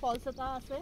ফলছ এটা আছে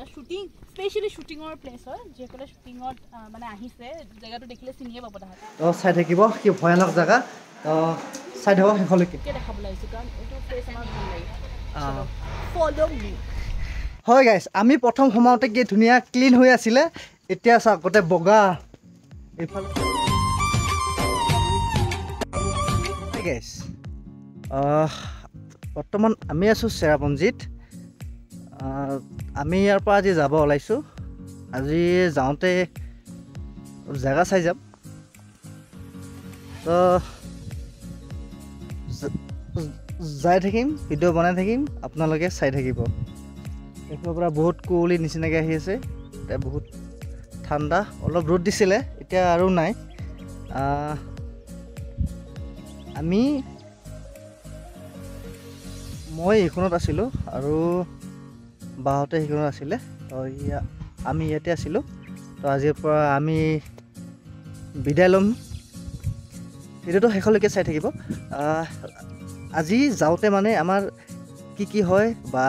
shooting specially শুটিঙৰ place হয় যেকলে শুটিঙত মানে আহিছে জায়গাটো দেখিলে চিনিয়ে পাব তাহাঁতে তো চাই থাকিব কি ভয়ানক জায়গা তো চাই থাকক শেষলৈকে দেখাব লাগিছে কাৰণ এইটো প্লেচ আমাৰ ভাল লাগে ফলো মি হয় গাইছ আমি প্ৰথম সময়তে কি ধুনীয়া ক্লিন হৈ আছিলে এতিয়া চাওক গোটেই বগা এইফালে গাইছ বৰ্তমান আমি আছোঁ চেৰাপুঞ্জীত আমি ইয়াৰ পৰা আজি যাব ওলাইছোঁ আজি যাওঁতে জেগা চাই যাম তো যাই থাকিম ভিডিঅ' বনাই থাকিম আপোনালোকে চাই থাকিব এইফালৰ পৰা বহুত কুঁৱলী নিচিনাকৈ আহি আছে এতিয়া বহুত ঠাণ্ডা অলপ ৰ'দ দিছিলে এতিয়া আৰু নাই মই এইখনত আছিলোঁ আৰু বাহঁতে সেইখনত আছিলে তো আমি ইয়াতে আছিলোঁ তো আজিৰ পৰা আমি বিদায় ল'ম ভিডিঅ'টো শেষলৈকে চাই থাকিব আজি যাওঁতে মানে আমাৰ কি হয় বা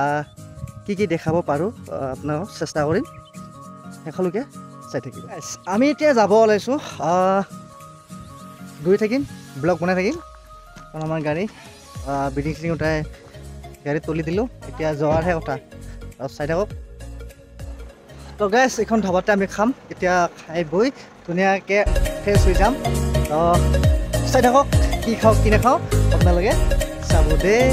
কি দেখাব পাৰোঁ আপোনাক চেষ্টা কৰিম শেষলৈকে চাই থাকিব আমি এতিয়া যাব ওলাইছোঁ গৈ থাকিম ব্লগ বনাই থাকিম কাৰণ আমাৰ গাড়ী বিল্ডিং চিল্ডিং উঠাই গাড়ীত তুলি দিলোঁ এতিয়া যোৱাৰহে কথা চাই থাকক তো গাইছ এইখন ধাবাতে আমি খাম এতিয়া খাই বৈ ধুনীয়াকৈ ফ্ৰেছ হৈ যাম তো চাই থাকক কি খাওঁ কি নাখাওঁ আপোনালোকে চাব দেই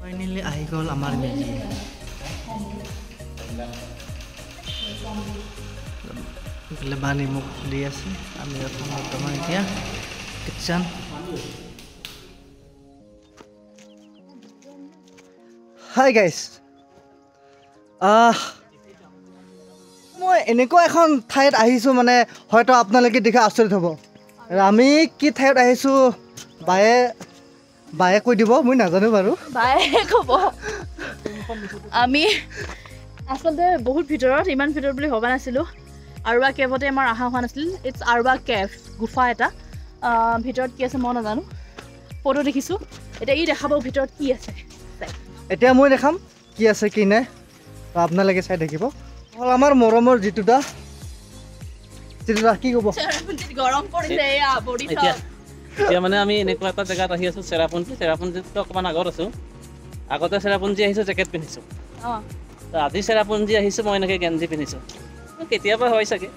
ফাইনেলি আহি গ'ল আমাৰ মেগী বা নিমখ দি আছে আমি বৰ্তমান এতিয়া কিটচেন হাই গাইছ মই এনেকুৱা এখন ঠাইত আহিছোঁ মানে হয়তো আপোনালোকে দেখি আচৰিত হ'ব আমি কি ঠাইত আহিছোঁ বায়ে কৈ দিব মই নাজানো বাৰু বায়ে ক'ব আমি আচলতে বহুত ভিতৰত ইমান ভিতৰত বুলি ভবা নাছিলোঁ আৰবা কেভতে আমাৰ অহা হোৱা নাছিল ইটছ আৰবা কেভ গুফা এটা ভিতৰত কি আছে মই নাজানো ফটো দেখিছোঁ এতিয়া ই দেখাব ভিতৰত কি আছে এতিয়া মই দেখাম কি আছে কি নাই আপোনালোকে চাই থাকিব হ'ল আমাৰ মৰমৰ জিতুদা কি ক'ব গৰম পৰিছে এতিয়া মানে আমি এনেকুৱা এটা জেগাত আহি আছোঁ চেৰাপুঞ্জীতো অকণমান আগত আছোঁ আগতে চেৰাপুঞ্জী আহিছোঁ জেকেট পিন্ধিছোঁ তো আজি চেৰাপুঞ্জী আহিছোঁ মই এনেকৈ গেঞ্জি পিন্ধিছোঁ কেতিয়াবা হয় চাগে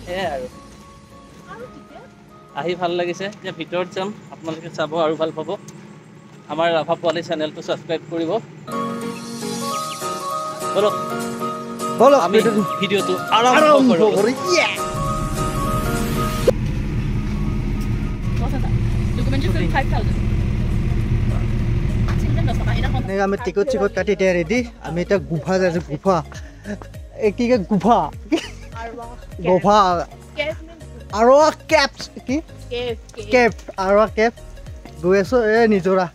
সেয়াই আৰু আহি ভাল লাগিছে এতিয়া ভিতৰত যাম আপোনালোকে চাব আৰু ভাল পাব আমাৰ ৰাভা পোৱালি চেনেলটো ছাবস্ক্ৰাইব কৰিব বলক আমি ভিডিঅ'টো আৰম্ভ কৰোঁ আমি টিকট চিকট কাটি এতিয়া ৰেডি আমি এতিয়া গুফা যাই আছোঁ গুফা কি গুফা গুফা আৰু কেপ কি কেপ আৰু কেপ গৈ আছোঁ এই নিজৰা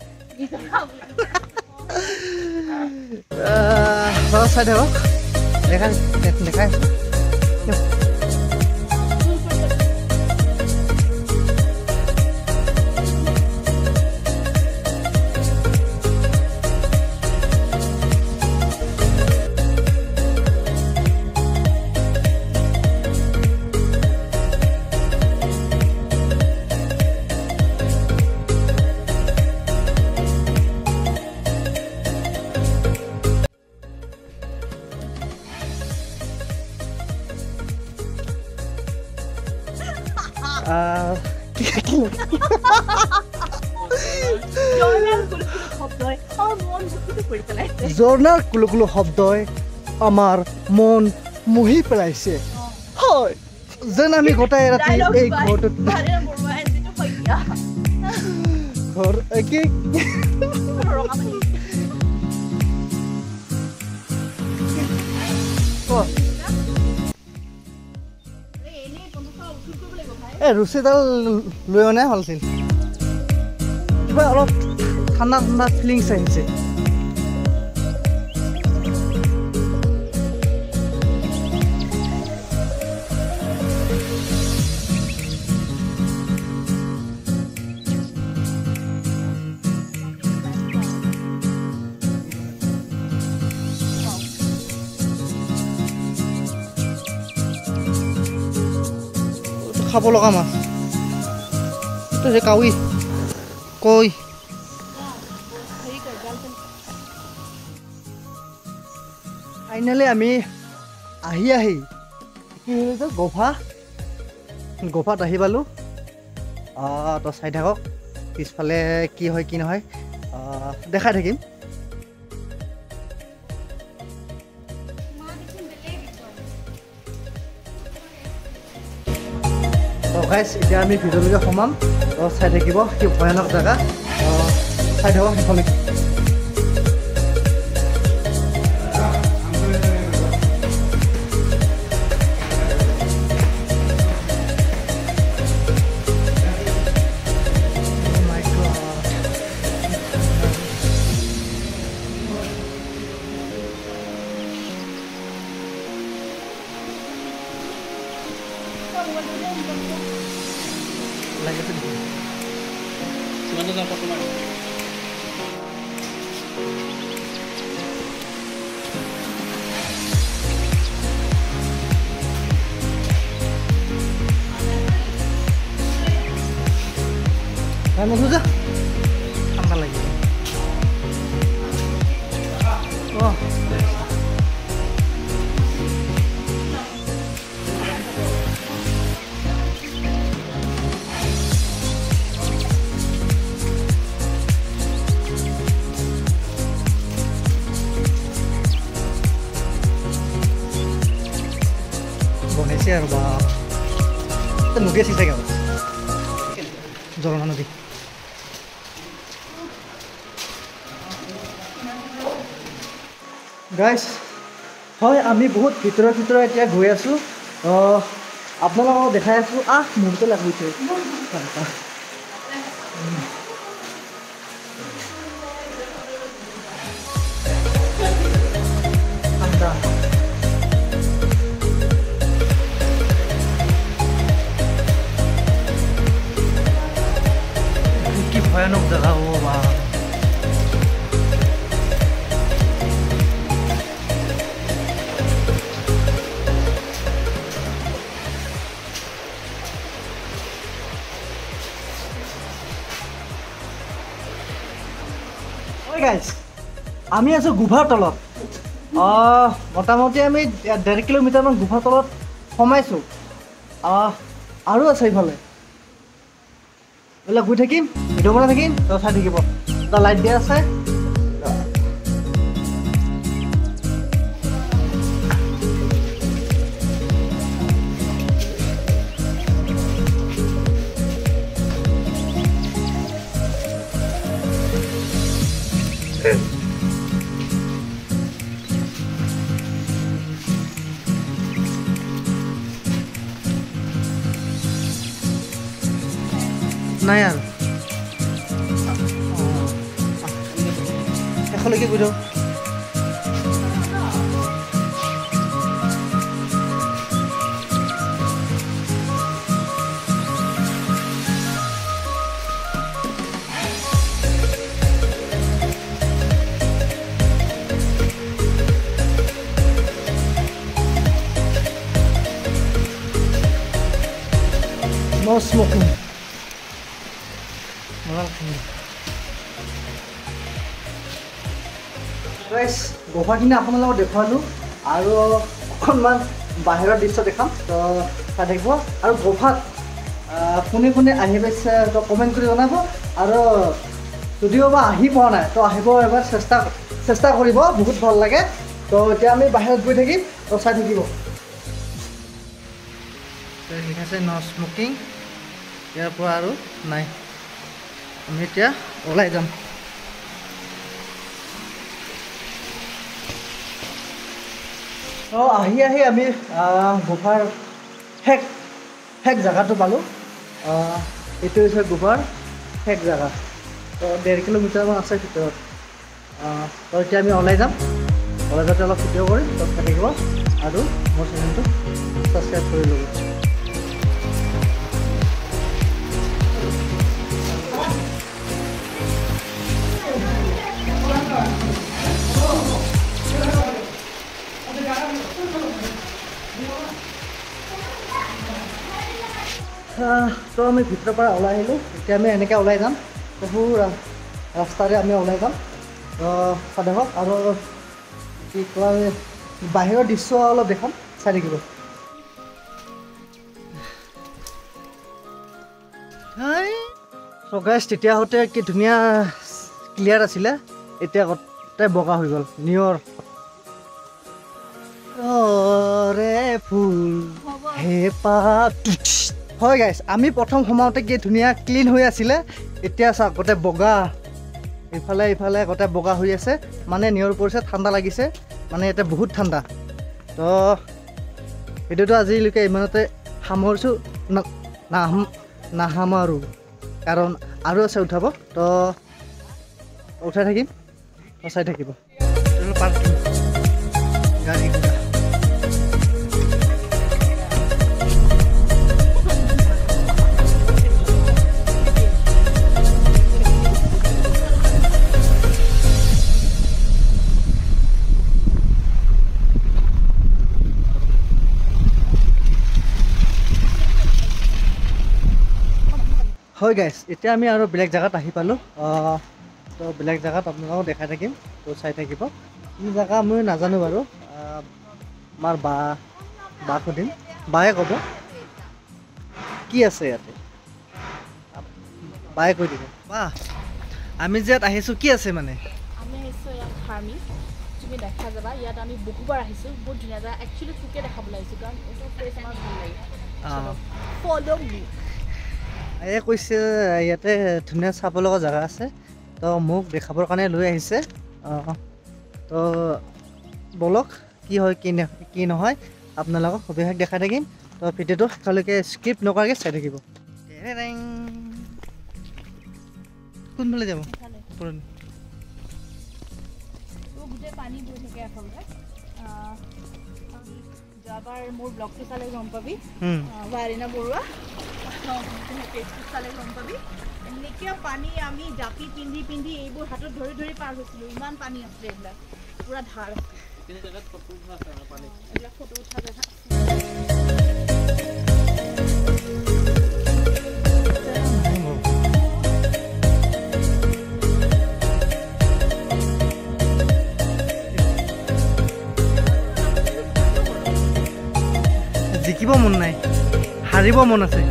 চাই থাকক দেখাই ঝৰ্ণাৰ কুলুকুলু শব্দই আমাৰ মন মোহি পেলাইছে হয় যেন আমি গোটাই ৰাতি এই ঘৰটোত ঘৰ কি ৰুচিডাল লৈ অনাই ভাল আছিল কিবা অলপ ঠাণ্ডা ঠাণ্ডা ফিলিংছ আহিছে খাব লগা মাছ এইটো যে কাউই কৈ ফাইনেলি আমি আহি কি হৈছে গোফাত আহি পালোঁ তো চাই থাকক পিছফালে কি হয় কি নহয় দেখাই থাকিম তো গাইজ এতিয়া আমি ভিতৰলৈকে সোমাম তো চাই থাকিব কি ভয়ানক জেগা চাই থাকক সেইফালে Semana dapat kemana? Kamu sudah? Tambah lagi. Oh. বনাইছে আৰু বা নদী আছে চাগে জলনা নদী গাইজ হয় আমি বহুত ভিতৰে এতিয়া গৈ আছোঁ আপোনালোকক দেখাই আছোঁ মূৰটো লাগিছে ঠাণ্ডা কি ভয়ানক জেগা বা গাইজ আমি আছোঁ গুফাৰ তলত মোটামুটি আমি 1.5 কিলোমিটাৰমান গুফাৰ তলত সোমাইছোঁ আৰু আছে এইফালে এইবিলাক গৈ থাকিম ভিডিঅ' বনাই থাকিম তই চাই থাকিব এটা লাইট দিয়া আছে নাই আৰু শেষলৈকে গৈ দিওঁ no smoking গোফাখিনি আপোনালোকক দেখুৱালোঁ আৰু অকণমান বাহিৰৰ দৃশ্য দেখাম তো চাই থাকিব আৰু গোফাত কোনে আহি পাইছে তো কমেণ্ট কৰি জনাব আৰু যদিও বা আহি পোৱা নাই তো আহিব এবাৰ চেষ্টা কৰিব বহুত ভাল লাগে তো এতিয়া আমি বাহিৰত গৈ থাকিম তো চাই থাকিব লিখাছে ন স্মকিং ইয়াৰ পৰা আৰু নাই আমি এতিয়া ওলাই যাম তো আহি আমি গুফাৰ শেষ জেগাটো পালোঁ এইটো হৈছে গুফাৰ শেষ জেগা তো 1.5 কিলোমিটাৰমান আছে ভিতৰত তো এতিয়া আমি ওলাই যাম ওলাই যাওঁতে অলপ ভিডিঅ' কৰিম তো চাই থাকিব আৰু মোৰ চেনেলটো ছাবস্ক্ৰাইব কৰি ল'ব তো আমি ভিতৰৰ পৰা ওলাই আহিলোঁ এতিয়া আমি এনেকৈ ওলাই যাম বহু ৰাস্তাৰে আমি ওলাই যাম দেখক আৰু কি কয় বাহিৰৰ দৃশ্য অলপ দেখাম চাই থাকিব গাইছ তেতিয়া হওঁতে কি ধুনীয়া ক্লিয়াৰ আছিলে এতিয়া গোটেই বগা হৈ গ'ল নিয়ৰ ৰে ফুল হে পাত হয় গাইছ আমি প্ৰথম সোমাওঁতে কি ধুনীয়া ক্লিন হৈ আছিলে এতিয়া চাওক গোটেই বগা ইফালে ইফালে গোটেই বগা হৈ আছে মানে নিয়ৰ পৰিছে ঠাণ্ডা লাগিছে মানে এতিয়া বহুত ঠাণ্ডা তো এইটোতো আজিলৈকে ইমানতে সামৰিছোঁ নাসামৰোঁ কাৰণ আৰু আছে উঠাব তো উঠাই থাকিম চাই থাকিব গাড়ী হয় গাইছ এতিয়া আমি আৰু বেলেগ জেগাত আহি পালোঁ তো বেলেগ জেগাত আপোনালোকক দেখাই থাকিম তো চাই থাকিব কি জেগা মই নাজানো বাৰু আমাৰ বাক সুধিম বায়ে ক'ব কি আছে ইয়াতে বায়ে কৈ দিব বা আমি যে ইয়াত আহিছোঁ কি আছে মানে আমি আহিছোঁ ইয়াত ফাৰ্মিং তুমি দেখা যাবা ইয়াত আমি বহুবাৰ আহিছোঁ বহুত ধুনীয়া জেগা একচুৱেলি তোকে দেখাবলৈ আহিছোঁ কাৰণ এইটো প্লেচ আমাৰ ভাল লাগে ফ'ল' মি এই কৈছে ইয়াতে ধুনীয়া চাব লগা জেগা আছে তো মোক দেখাবৰ কাৰণে লৈ আহিছে তো বলক কি হয় কি নহয় আপোনালোকক সবিশেষ দেখাই থাকিম তো ভিডিঅ'টো শেষলৈকে স্কিপ নকৰাকৈ চাই থাকিব কোনফালে যাব গোটেই পানী গৈ থাকে আচলতে যোৱাবাৰ মোৰ ব্লগটো চালে গম পাবি ভাইৰিনা বৰুৱা চালে গম পাবি এনেকৈ পানী আমি জাপি পিন্ধি পিন্ধি এইবোৰ হাতত ধৰি ধৰি পাৰ হৈছিলোঁ ইমান পানী আছিলে এইবিলাক পুৰা ধাৰ আছিলে এইবিলাক ফটো উঠা জেগা জিকিব মন নাই হাৰিব মন আছে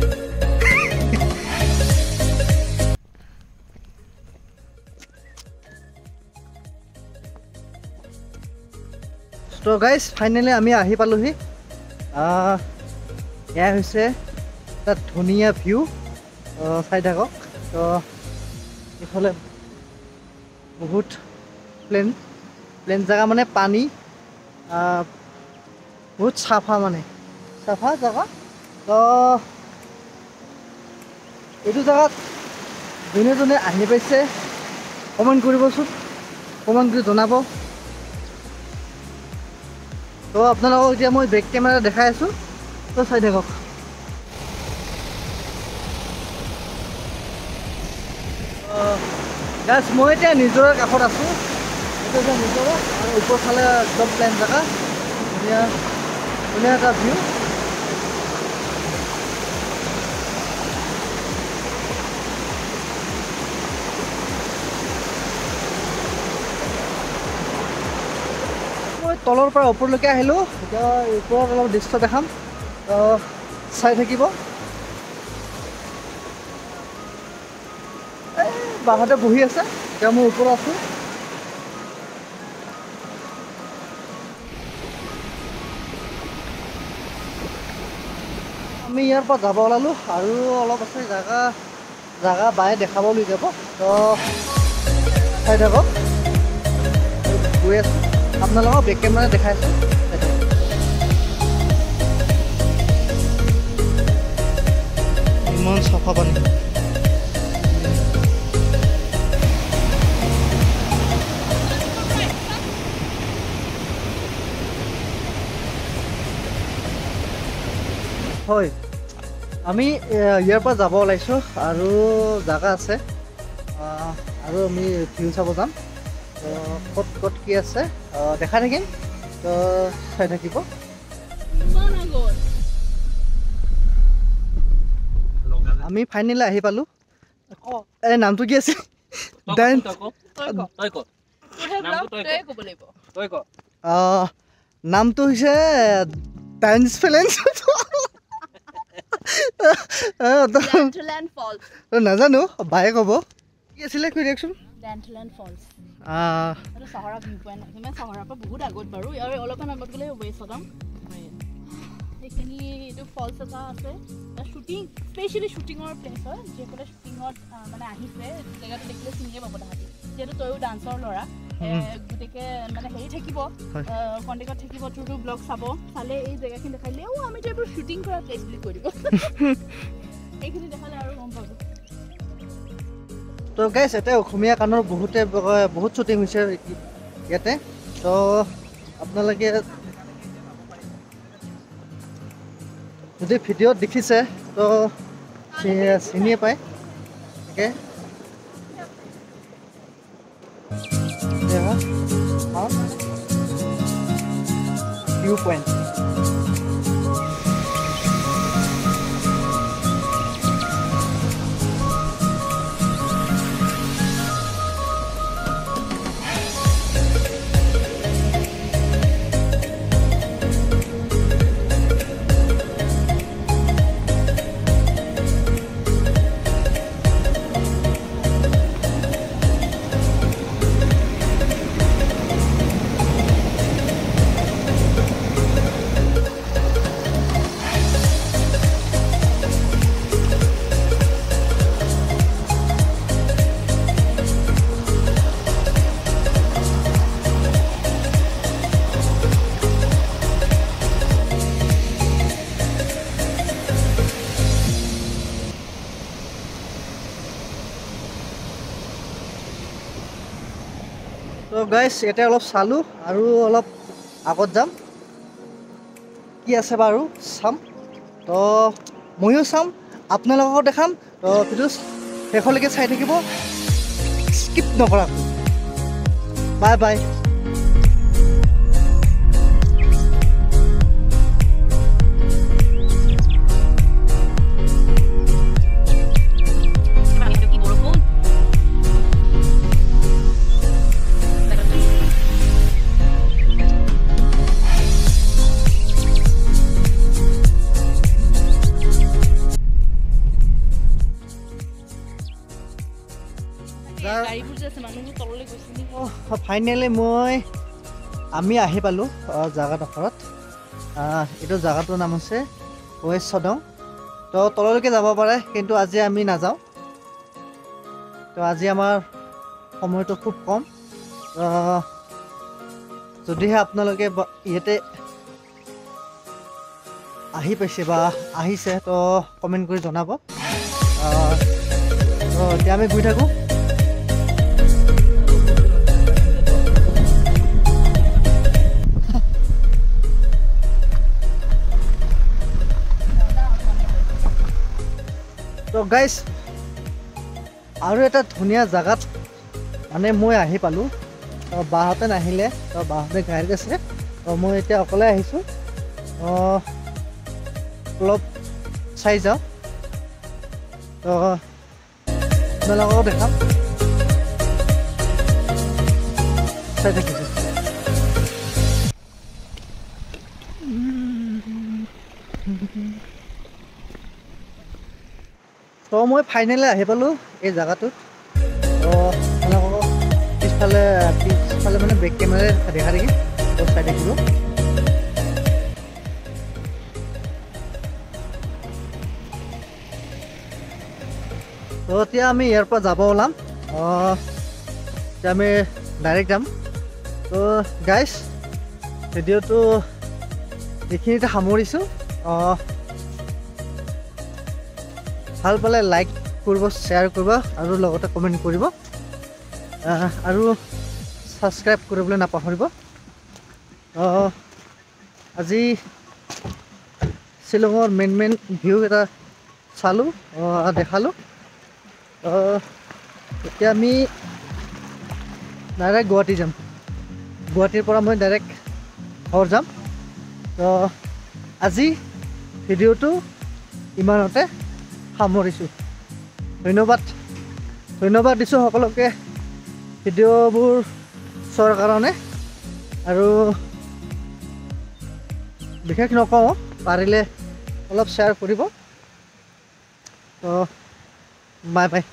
তো গাইজ ফাইনেলি আমি আহি পালোহি এয়া হৈছে এটা ধুনীয়া ভিউ চাই থাকক তো এইফালে বহুত প্লেন জেগা মানে পানী বহুত চাফা মানে চাফা জেগা তো এইটো জেগাত যোনে যোনে আহি পাইছে কমেণ্ট কৰিবচোন কমেণ্ট কৰি জনাব তো আপোনালোকক এতিয়া মই বেক কেমেৰা দেখাই আছোঁ তো চাই থাকক গাইছ মই এতিয়া নিজৰাৰ কাষত আছোঁ এইটো এতিয়া নিজৰা আৰু ওপৰ ফালে একদম প্লেন জেগা ধুনীয়া ধুনীয়া এটা ভিউ তলৰ পৰা ওপৰলৈকে আহিলোঁ এতিয়া ওপৰত অলপ দৃশ্য দেখাম চাই থাকিব বাহঁতে বহি আছে এতিয়া মই ওপৰত আছোঁ আমি ইয়াৰ পৰা যাব ওলালোঁ আৰু অলপ আছে জাগা বায়ে দেখাব লৈ যাব তো চাই থাকক গৈ আছোঁ আপোনালোকক বেক কেমেৰা দেখাই আছোঁ ইমান চাফা পানী হয় আমি ইয়াৰ পৰা যাব ওলাইছোঁ আৰু জাগা আছে আৰু আমি ভিউ চাব যাম তো ক'ত কি আছে দেখাই থাকিম তো চাই থাকিব আমি ফাইনেলি আহি পালোঁ এই নামটো কি আছিল নামটো হৈছে ডান্স ফেলেন্স নাজানো বায়ে ক'ব কি আছিলে কৈ দিয়কচোন এইখিনি এইটো ফলছ এটা আছে শ্বুটিং স্পেচিয়েলি শ্বুটিঙৰ প্লেচ হয় যিসকলে শ্বুটিঙত মানে আহিছে জেগাটো দেখিলে চিনিয়ে পাব তাহাঁতি যিহেতু তয়ো ডান্সৰ ল'ৰা গতিকে মানে হেৰি থাকিব কণ্টেক্টত থাকিব তোৰটো ব্লগ চালে এই জেগাখিনি দেখালে আমিতো এইবোৰ শ্বুটিং কৰা প্লেচ বুলি কৈ দিব এইখিনি দেখালে আৰু গম পাব তো গাইছ এতিয়া অসমীয়া গানৰ বহুত শ্বুটিং হৈছে ইয়াতে তো আপোনালোকে যদি ভিডিঅ'ত দেখিছে তো চিনিয়ে পায় তাকে ভিউ পইণ্ট তো গাইছ এতিয়া অলপ চালোঁ আৰু অলপ আগত যাম কি আছে বাৰু চাম তো ময়ো চাম আপোনালোককো দেখাম তো ভিডিঅ' শেষলৈকে চাই থাকিব স্কিপ নকৰাকৈ বাই বাই ফাইনেলি আমি আহি পালোঁ জেগাডোখৰত এইটো জেগাটোৰ নাম হৈছে ৱেষ্ট চদং তো তললৈকে যাব পাৰে কিন্তু আজি আমি নাযাওঁ তো আজি আমাৰ সময়টো খুব কম যদিহে আপোনালোকে ইয়াতে আহি পাইছে বা আহিছে তো কমেণ্ট কৰি জনাব তো এতিয়া আমি গৈ থাকোঁ তো গাইছ আৰু এটা ধুনীয়া জেগাত মানে মই আহি পালোঁ তো বাহঁতে নাহিলে তো বাহঁতে গাড়ীত আছে তো মই এতিয়া অকলে আহিছোঁ অলপ চাই যাওঁ তো আপোনালোককো দেখাম চাই থাকিছোঁ তো মই ফাইনেলি আহি পালোঁ এই জেগাটোত তো আপোনালোকক পিছফালে মানে বেক কেমেৰাই দেখা দেখি তো চাই থাকিব তো এতিয়া আমি ইয়াৰ পৰা যাব ওলাম এতিয়া আমি ডাইৰেক্ট যাম তো গাইছ ভিডিঅ'টো এইখিনিতে সামৰিছোঁ ভাল পালে লাইক কৰিব শ্বেয়াৰ কৰিব আৰু লগতে কমেণ্ট কৰিব আৰু ছাবস্ক্ৰাইব কৰিবলৈ নাপাহৰিব আজি শ্বিলঙৰ মেইন ভিউ এটা চালোঁ দেখালোঁ এতিয়া আমি ডাইৰেক্ট গুৱাহাটী যাম গুৱাহাটীৰ পৰা মই ডাইৰেক্ট ঘৰ যাম তো আজি ভিডিঅ'টো ইমানতে সামৰিছোঁ ধন্যবাদ দিছোঁ সকলোকে ভিডিঅ'বোৰ চোৱাৰ কাৰণে আৰু বিশেষ নকওঁ পাৰিলে অলপ শ্বেয়াৰ কৰিব তো বাই বাই